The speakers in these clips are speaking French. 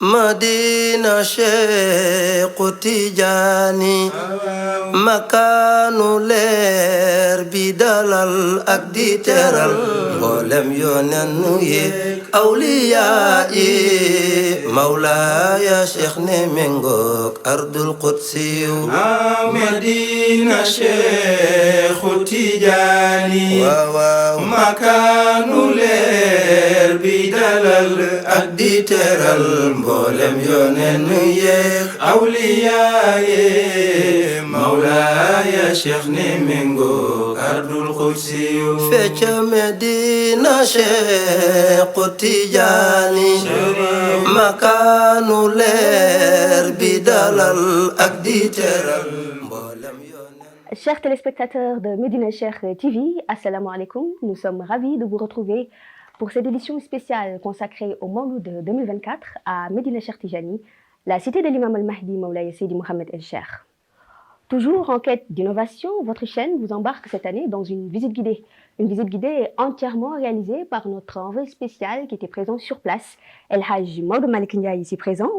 Madina Cheikhu Tijaani makaanu leer bi dalal ak di teral mboolem yonent yi awliyaa yi Mawlaaya Cheikh ne mengook ardul qudsiyu Madina Cheikhu Tijaani waaw makaanu leer bi dalal ak di teral mboolem yonent yeek awliyaa yi Mawlaaya Cheikh ne mengook ardul qudsiyu fecca Medina Cheikhu Tijaani makaanu leer bi dalal ak di teral mboolem yonent. Chers téléspectateurs de Medina Cheikh TV, assalamu alaikum. Nous sommes ravis de vous retrouver pour cette édition spéciale consacrée au Mawlud 2024 à Medina Cheikh Tijani, la cité de l'imam al-Mahdi Mawlaya Seydi Mohamed El Cheikh. Toujours en quête d'innovation, votre chaîne vous embarque cette année dans une visite guidée. Une visite guidée entièrement réalisée par notre envoyé spécial qui était présent sur place, El Hajj Maodo Malick Ndiaye ici présent.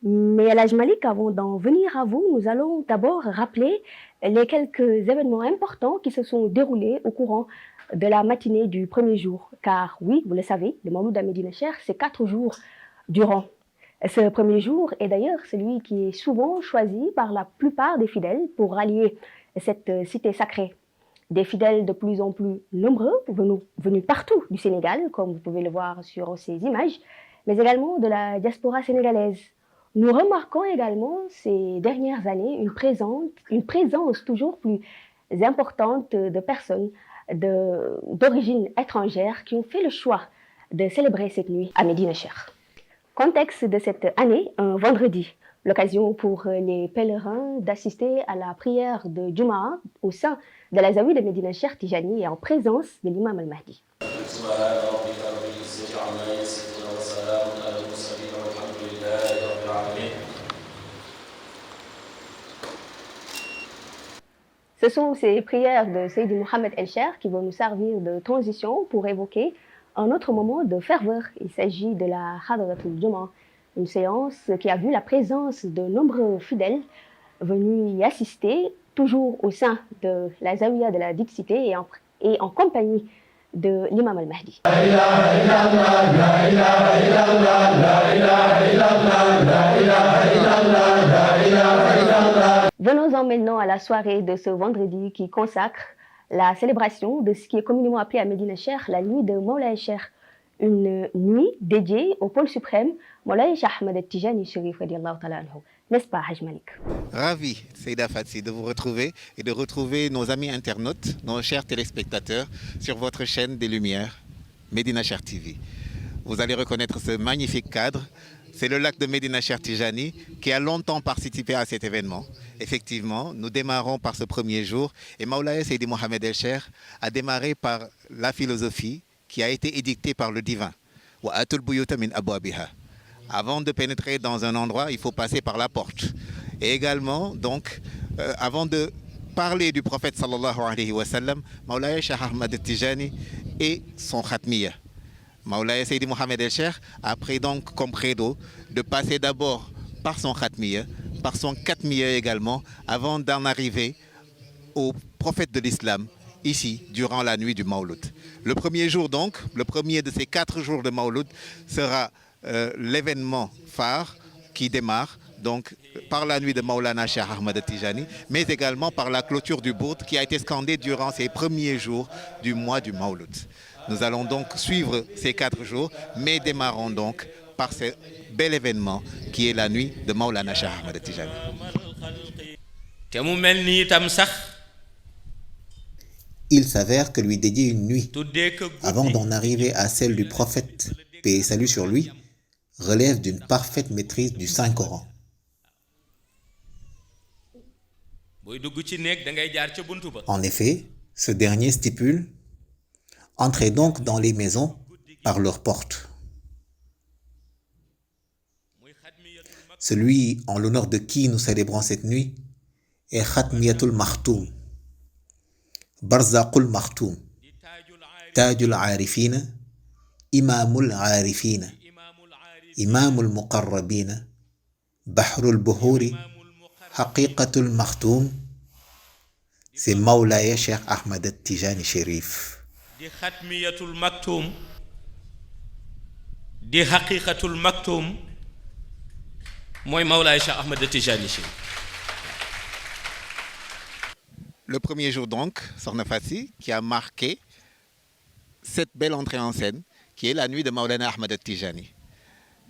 Mais El Hajj Malick, avant d'en venir à vous, nous allons d'abord rappeler les quelques événements importants qui se sont déroulés au courant de la matinée du premier jour. Car oui, vous le savez, le Mawlud à Medina Cheikh, c'est 4 jours durant. Ce premier jour est d'ailleurs celui qui est souvent choisi par la plupart des fidèles pour rallier cette cité sacrée. Des fidèles de plus en plus nombreux, venus partout du Sénégal, comme vous pouvez le voir sur ces images, mais également de la diaspora sénégalaise. Nous remarquons également ces dernières années une présence toujours plus importante de personnes d'origine étrangère qui ont fait le choix de célébrer cette nuit à Medina Cheikh. Contexte de cette année, un vendredi, l'occasion pour les pèlerins d'assister à la prière de Jumu'ah au sein de la Zawiya de Medina Cheikh Tijani et en présence de l'imam al-Mahdi. Ce sont ces prières de Seydi Mohamed El Cheikh qui vont nous servir de transition pour évoquer un autre moment de ferveur. Il s'agit de la Hadratul Jumu'ah, une séance qui a vu la présence de nombreux fidèles venus y assister, toujours au sein de la Zawiya de la dite cité et en compagnie de l'imam al-Mahdi. Venons-en maintenant à la soirée de ce vendredi qui consacre la célébration de ce qui est communément appelé à Medina Cheikh la nuit de Mawlaya Cheikh, une nuit dédiée au pôle suprême Mawlaya Cheikh Ahmed Tijani Chérif radiallahu ta'ala anhu. N'est-ce pas, Hajj Malik? Ravi, Seyda Fatsi, de vous retrouver et de retrouver nos amis internautes, nos chers téléspectateurs sur votre chaîne des Lumières, Medina Cheikh TV. Vous allez reconnaître ce magnifique cadre. C'est le lac de Medina Cheikh Tijani qui a longtemps participé à cet événement. Effectivement, nous démarrons par ce premier jour et Mawlaya Seydi Mohamed El Cheikh a démarré par la philosophie qui a été édictée par le divin. Wa atul buyuta min abwabiha. Avant de pénétrer dans un endroit, il faut passer par la porte. Et également, donc, avant de parler du prophète sallallahu alayhi wa sallam, Mawlaya Cheikh Ahmed Tijani et son khatmiya. Mawlaya Seydi Mohamed El Cheikh a pris donc comme credo de passer d'abord par son khatmiya, par son katmiya également, avant d'en arriver au prophète de l'islam, ici, durant la nuit du Mawlud. Le premier jour donc, le premier de ces 4 jours de Mawlud sera l'événement phare qui démarre donc par la nuit de Maulana Cheikh Ahmed Tijani, mais également par la clôture du Bourd qui a été scandée durant ces premiers jours du mois du Mawlud. Nous allons donc suivre ces 4 jours, mais démarrons donc par ce bel événement qui est la nuit de Maulana Cheikh Ahmed Tijani. Il s'avère que lui dédier une nuit, avant d'en arriver à celle du prophète, paix et salut sur lui, relève d'une parfaite maîtrise du Saint-Coran. En effet, ce dernier stipule: entrez donc dans les maisons par leurs portes. Celui en l'honneur de qui nous célébrons cette nuit est Khatmiyatul Makhtoum, Barzaqul Makhtoum, Tajul Arifina, Imamul Arifina, Imamul Muqarrabina, Bahrul Buhuri, Haqiqatul Makhtoum, c'est Mawlaya Cheikh Ahmad Tijani Chérif. di Khatmiyatul Maktoum, di Haqiqatul Maktoum, mooy Mawlaya Cheikh Ahmad Tijani Chérif. Le premier jour donc, Sokhna Fassi, qui a marqué cette belle entrée en scène, qui est la nuit de Maulana Ahmad Tijani.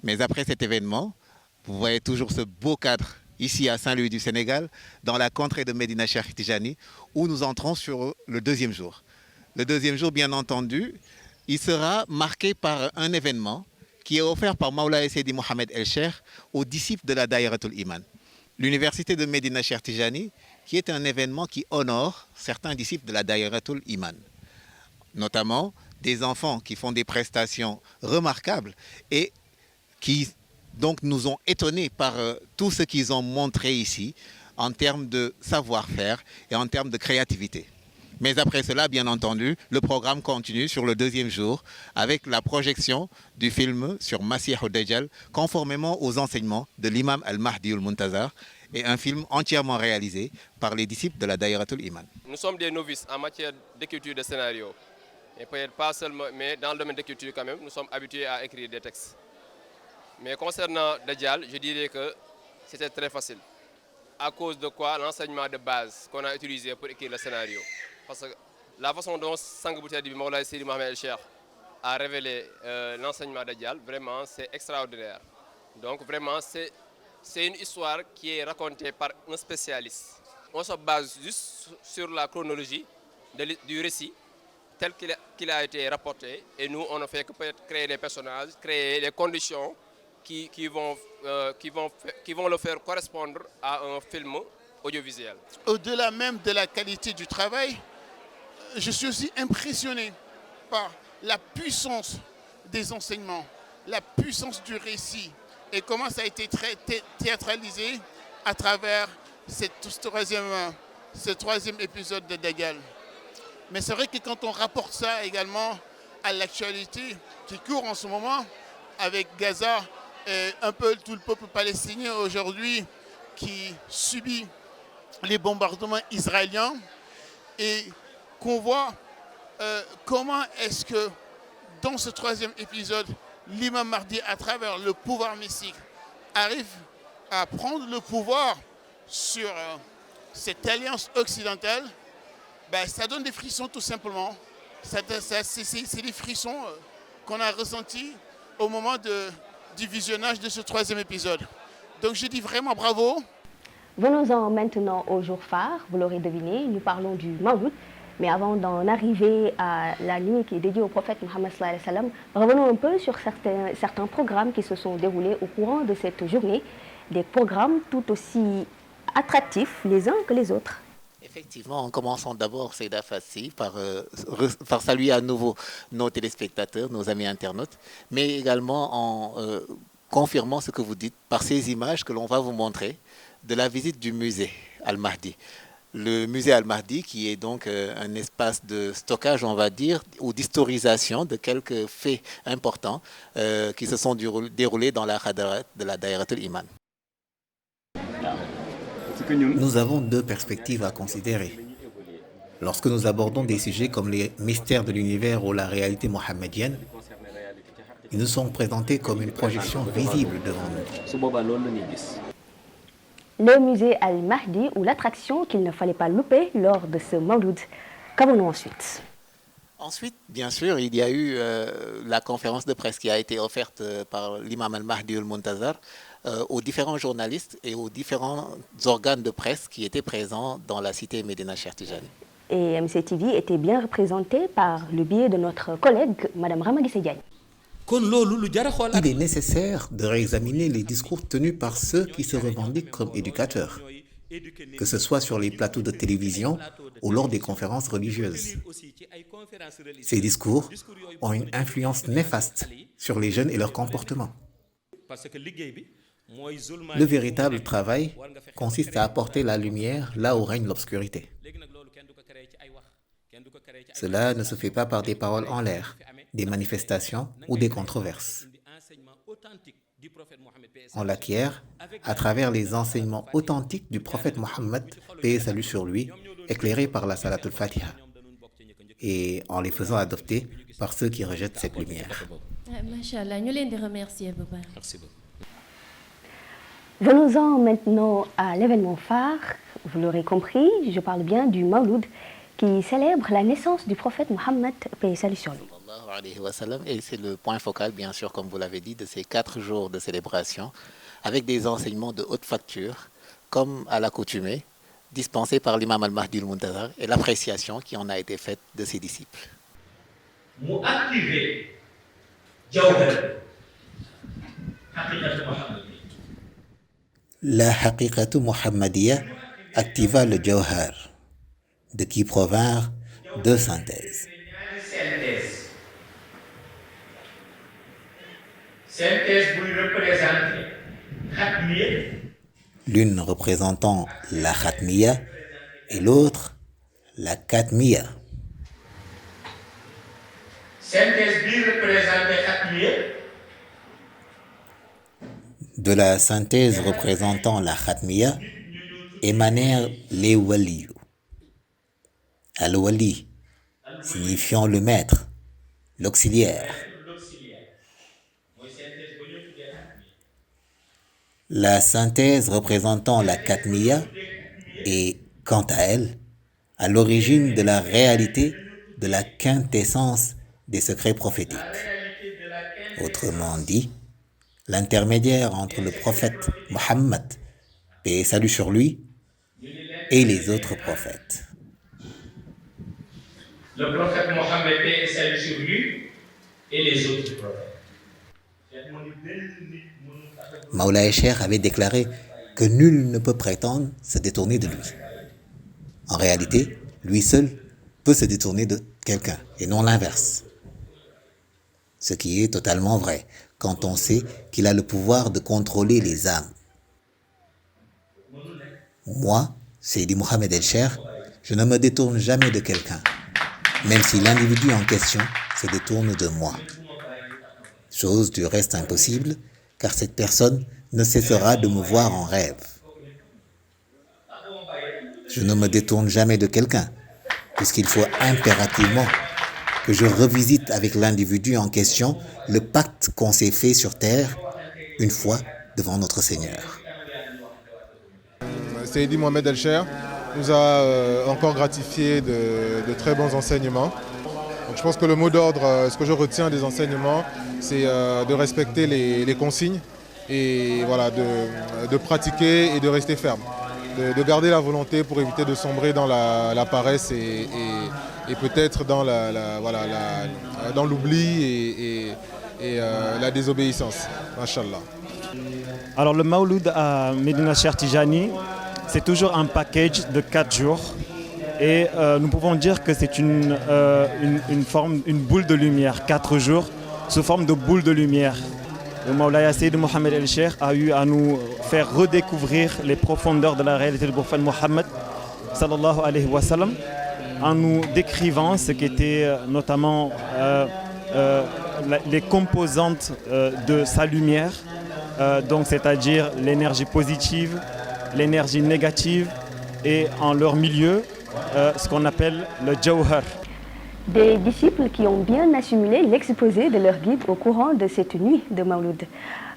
Mais après cet événement, vous voyez toujours ce beau cadre ici à Saint-Louis du Sénégal, dans la contrée de Médina Cheikh Tijani, où nous entrons sur le deuxième jour. Le deuxième jour, bien entendu, il sera marqué par un événement qui est offert par Maulaya Seydi Mohamed El Cheikh aux disciples de la Daïratul Iman. L'université de Médina Cheikh Tijani, qui est un événement qui honore certains disciples de la Daïratul Iman, notamment des enfants qui font des prestations remarquables et qui donc nous ont étonnés par tout ce qu'ils ont montré ici en termes de savoir-faire et en termes de créativité. Mais après cela, bien entendu, le programme continue sur le deuxième jour avec la projection du film sur Masih ad-Dajjal, conformément aux enseignements de l'imam al-Mahdi al-Muntazar, et un film entièrement réalisé par les disciples de la Daïratul Iman. Nous sommes des novices en matière d'écriture de scénario. Et peut-être pas seulement, mais dans le domaine d'écriture quand même, nous sommes habitués à écrire des textes. Mais concernant Dajjal, je dirais que c'était très facile. À cause de quoi l'enseignement de base qu'on a utilisé pour écrire le scénario. Parce que la façon dont Sang bu tedd bi Mawlaay Seydi Mohamed El Cheikh a révélé l'enseignement de Dajjal, vraiment c'est extraordinaire. Donc vraiment c'est une histoire qui est racontée par un spécialiste. On se base juste sur la chronologie du récit tel qu'il a été rapporté. Et nous, on ne fait que peut-être créer des personnages, créer les conditions qui vont le faire correspondre à un film audiovisuel. Au-delà même de la qualité du travail, je suis aussi impressionné par la puissance des enseignements, la puissance du récit et comment ça a été théâtralisé à travers ce troisième épisode de Dajjal. Mais c'est vrai que quand on rapporte ça également à l'actualité qui court en ce moment avec Gaza et un peu tout le peuple palestinien aujourd'hui qui subit les bombardements israéliens et qu'on voit comment est-ce que dans ce troisième épisode, l'imam Mahdi, à travers le pouvoir mystique, arrive à prendre le pouvoir sur cette alliance occidentale, ben, ça donne des frissons tout simplement. C'est des frissons qu'on a ressentis au moment du visionnage de ce troisième épisode. Donc je dis vraiment bravo. Venons-en maintenant au jour phare, vous l'aurez deviné, nous parlons du Mawlud. Mais avant d'en arriver à la nuit qui est dédiée au prophète Mohammed sallallahu alayhi wa sallam, revenons un peu sur certains programmes qui se sont déroulés au courant de cette journée, des programmes tout aussi attractifs les uns que les autres. Effectivement, en commençant d'abord, Seyda Fassi, par saluer à nouveau nos téléspectateurs, nos amis internautes, mais également en confirmant ce que vous dites par ces images que l'on va vous montrer de la visite du musée Al-Mahdi. Le musée Al-Mahdi, qui est donc un espace de stockage, on va dire, ou d'historisation de quelques faits importants qui se sont déroulés dans la Hadarat de la Daïratul Iman. Nous avons deux perspectives à considérer. Lorsque nous abordons des sujets comme les mystères de l'univers ou la réalité mohammedienne, ils nous sont présentés comme une projection visible devant nous. Le musée Al-Mahdi ou l'attraction qu'il ne fallait pas louper lors de ce Mawlud. Qu'avons-nous ensuite? Ensuite, bien sûr, il y a eu la conférence de presse qui a été offerte par l'imam al-Mahdi al-Muntazar aux différents journalistes et aux différents organes de presse qui étaient présents dans la cité Médina Cheikh Tijani. Et MCTV était bien représenté par le biais de notre collègue, Madame Rama Guissé Diagne. Il est nécessaire de réexaminer les discours tenus par ceux qui se revendiquent comme éducateurs, que ce soit sur les plateaux de télévision ou lors des conférences religieuses. Ces discours ont une influence néfaste sur les jeunes et leur comportement. Le véritable travail consiste à apporter la lumière là où règne l'obscurité. Cela ne se fait pas par des paroles en l'air, des manifestations ou des controverses. On l'acquiert à travers les enseignements authentiques du prophète Mohammed, paix et salut sur lui, éclairés par la Salatul Fatiha, et en les faisant adopter par ceux qui rejettent cette lumière. Machallah, ñu leen di remercier bu baax. Merci beaucoup. Venons-en maintenant à l'événement phare. Vous l'aurez compris, je parle bien du Mawlud qui célèbre la naissance du prophète Mohammed, paix et salut sur lui. Et c'est le point focal, bien sûr, comme vous l'avez dit, de ces 4 jours de célébration, avec des enseignements de haute facture, comme à l'accoutumée, dispensés par l'imam al-Mahdi al-Muntazar, et l'appréciation qui en a été faite de ses disciples. La Haqiqatu Muhammadiyya activa le Jawhar, de qui provinrent 2 synthèses. L'une représentant la Khatmiya et l'autre la Katmiya. De la synthèse représentant la Khatmiya émanèrent les Waliyus. Al-Wali, signifiant le maître, l'auxiliaire. La synthèse représentant la Katmiya est, quant à elle, à l'origine de la réalité de la quintessence des secrets prophétiques. Autrement dit, l'intermédiaire entre le prophète Mohammed, paix et salut sur lui, et les autres prophètes. Le prophète Mohammed, paix et salut sur lui, et les autres prophètes. Maulaya Cheikh avait déclaré que nul ne peut prétendre se détourner de lui. En réalité, lui seul peut se détourner de quelqu'un, et non l'inverse. Ce qui est totalement vrai, quand on sait qu'il a le pouvoir de contrôler les âmes. Moi, Seydi Mohamed El Cheikh, je ne me détourne jamais de quelqu'un, même si l'individu en question se détourne de moi. Chose du reste impossible, car cette personne ne cessera de me voir en rêve. Je ne me détourne jamais de quelqu'un, puisqu'il faut impérativement que je revisite avec l'individu en question le pacte qu'on s'est fait sur terre une fois devant notre Seigneur. Seydi Mohamed El Cheikh nous a encore gratifié de très bons enseignements. Donc je pense que le mot d'ordre, ce que je retiens des enseignements, c'est de respecter les consignes et voilà, de pratiquer et de rester ferme. De garder la volonté pour éviter de sombrer dans la paresse et peut-être dans dans l'oubli et la désobéissance. Machallah. Alors le Mawlud à Medina Cheikh Tijani, c'est toujours un package de 4 jours. Et nous pouvons dire que c'est une boule de lumière, 4 jours, sous forme de boule de lumière. Le Maulaya Seydi Mohamed El Cheikh a eu à nous faire redécouvrir les profondeurs de la réalité du prophète Mohammed, sallallahu alayhi wa sallam, en nous décrivant ce qu'étaient notamment les composantes de sa lumière, donc c'est-à-dire l'énergie positive, l'énergie négative et en leur milieu, ce qu'on appelle le Jawhar. Des disciples qui ont bien assimilé l'exposé de leur guide au courant de cette nuit de Mawlud.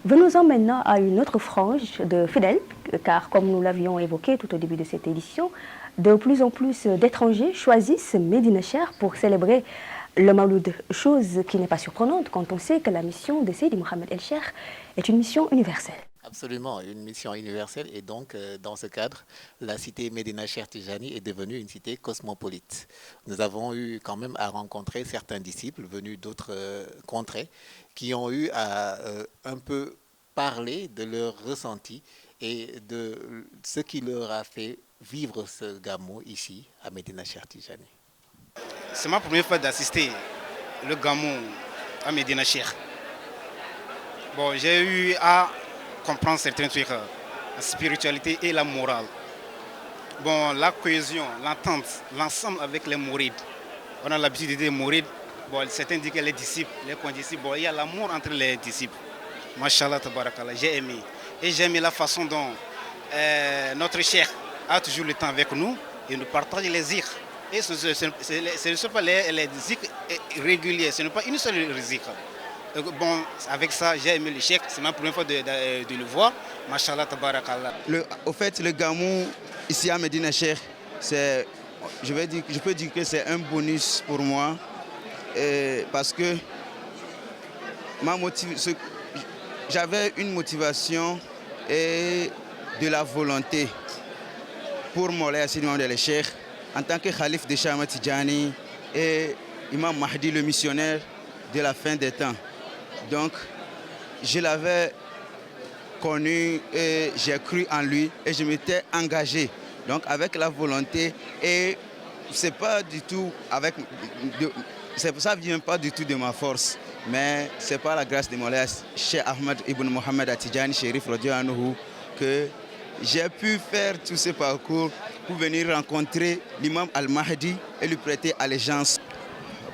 Venons-en maintenant à une autre frange de fidèles, car comme nous l'avions évoqué tout au début de cette édition, de plus en plus d'étrangers choisissent Medina Cheikh pour célébrer le Mawlud, chose qui n'est pas surprenante quand on sait que la mission de Seydi Mohamed El Cheikh est une mission universelle. Absolument, une mission universelle et donc dans ce cadre, la cité Medina Cheikh Tijani est devenue une cité cosmopolite. Nous avons eu quand même à rencontrer certains disciples venus d'autres contrées qui ont eu à un peu parler de leur ressenti et de ce qui leur a fait vivre ce Gamou ici à Medina Cheikh Tijani. C'est ma première fois d'assister le Gamou à Medina Cheikh. Bon, j'ai eu à comprendre certains trucs, la spiritualité et la morale. Bon, la cohésion, l'entente, l'ensemble avec les mourides. On a l'habitude de dire mourides. Bon, certains disent que les disciples, les condisciples, bon, il y a l'amour entre les disciples. Mashallah, tabarakallah, j'ai aimé. Et j'ai aimé la façon dont notre cheikh a toujours le temps avec nous et nous partage les zikrs. Et ce ne sont pas les zikrs réguliers, ce n'est pas une seule zikr. Bon, avec ça, j'ai aimé le cheikh, c'est ma première fois de le voir. Mashallah, tabarakallah. Au fait, le gamou ici à Médina Cheikh, je peux dire que c'est un bonus pour moi parce que j'avais une motivation et de la volonté pour Moulay Hassan Mohamed El Cheikh en tant que calife de Cheikh Ahmed Tidjani et Imam Mahdi, le missionnaire de la fin des temps. Donc, je l'avais connu et j'ai cru en lui et je m'étais engagé. Donc, avec la volonté et c'est pas du tout ça ne vient pas du tout de ma force, mais c'est par la grâce de Moulay Cheikh Ahmed Ibn Mohamed Tidjani Chérif Radiyallahu Anhu que j'ai pu faire tout ce parcours pour venir rencontrer l'imam Al-Mahdi et lui prêter allégeance.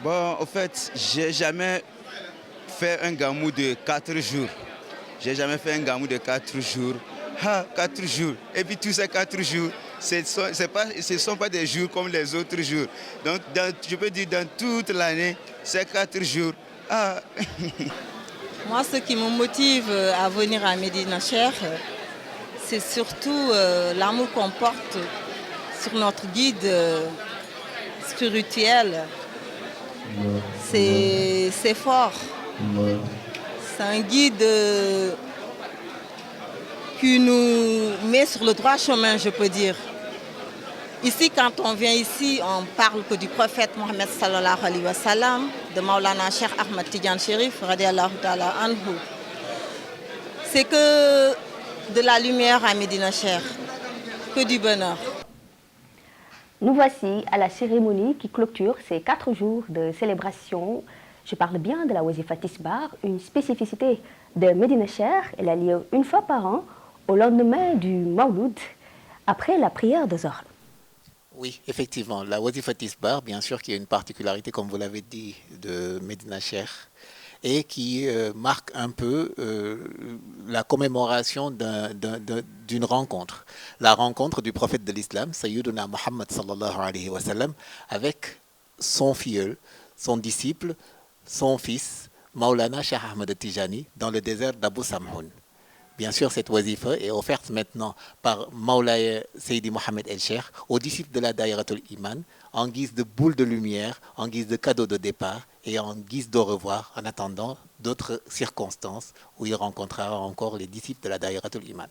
Bon, en fait, j'ai jamais fait un gamou de 4 jours. J'ai jamais fait un gamou de 4 jours. 4 jours. Et puis tous ces 4 jours, ce ne sont pas des jours comme les autres jours. Donc, je peux dire dans toute l'année, ces 4 jours. Moi, ce qui me motive à venir à Médina Cheikh, c'est surtout l'amour qu'on porte sur notre guide spirituel. C'est fort. C'est un guide qui nous met sur le droit chemin, je peux dire. Ici, quand on vient ici, on parle que du prophète Mohammed sallallahu alayhi wa sallam, de Maulana Cheikh Ahmed Tidjani Chérif, radiyallahu ta'ala anhu. C'est que de la lumière à Médina Cheikh, que du bonheur. Nous voici à la cérémonie qui clôture ces 4 jours de célébration. Je parle bien de la Wazifa Tisbar, une spécificité de Médina Cheikh. Elle a lieu une fois par an, au lendemain du Mawloud, après la prière de Zohr. Oui, effectivement, la Wazifa Tisbar, bien sûr, qui a une particularité, comme vous l'avez dit, de Médina Cheikh, et qui marque un peu la commémoration d'une rencontre. La rencontre du prophète de l'islam, Sayyiduna Muhammad sallallahu alayhi wa sallam, avec son filleul, son disciple, son fils, Maulana Cheikh Ahmed Tidjani, dans le désert d'Abu Samhoun. Bien sûr, cette wazifa est offerte maintenant par Maulay Seydi Mohamed El Cheikh aux disciples de la Daïratul Iman en guise de boule de lumière, en guise de cadeau de départ et en guise d'au revoir en attendant d'autres circonstances où il rencontrera encore les disciples de la Daïratul Iman.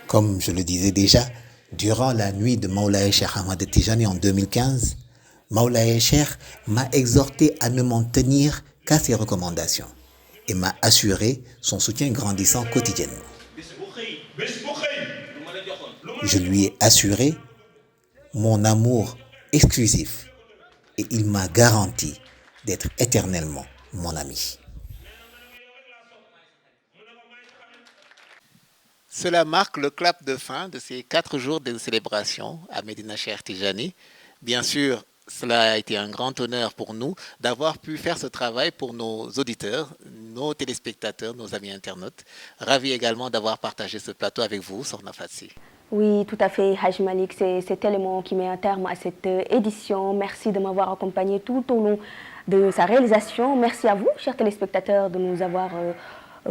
Comme je le disais déjà, durant la nuit de Maulay Cheikh Ahmed Tidjani en 2015, Maulay Cheikh m'a exhorté à ne m'en tenir qu'à ses recommandations et m'a assuré son soutien grandissant quotidiennement. Je lui ai assuré mon amour exclusif et il m'a garanti d'être éternellement mon ami. Cela marque le clap de fin de ces 4 jours de célébration à Médina Cheikh Tidjani. Bien sûr, cela a été un grand honneur pour nous d'avoir pu faire ce travail pour nos auditeurs, nos téléspectateurs, nos amis internautes. Ravi également d'avoir partagé ce plateau avec vous, Sorna Fatsi. Oui, tout à fait, Haj Malik. C'est cet élément qui met un terme à cette édition. Merci de m'avoir accompagné tout au long de sa réalisation. Merci à vous, chers téléspectateurs, de nous avoir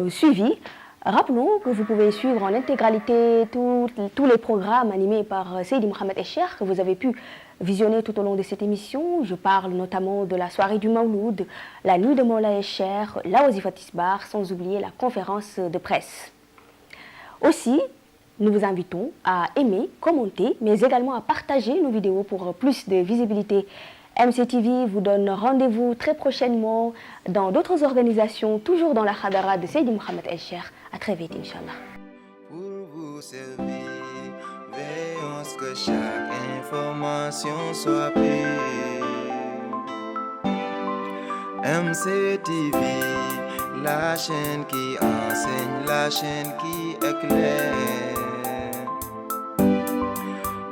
suivis. Rappelons que vous pouvez suivre en intégralité tous les programmes animés par Seydi Mohamed Echer que vous avez pu visionner tout au long de cette émission. Je parle notamment de la soirée du Mawloud, la nuit de Mawla Echer, la Wazifa Tisbar, sans oublier la conférence de presse. Aussi, nous vous invitons à aimer, commenter, mais également à partager nos vidéos pour plus de visibilité. MCTV vous donne rendez-vous très prochainement dans d'autres organisations, toujours dans la Khadara de Seydi Mohamed Echer. À très vite, Inch'Allah. Pour vous servir, veillons que chaque information soit pure. MCTV, la chaîne qui enseigne, la chaîne qui éclaire.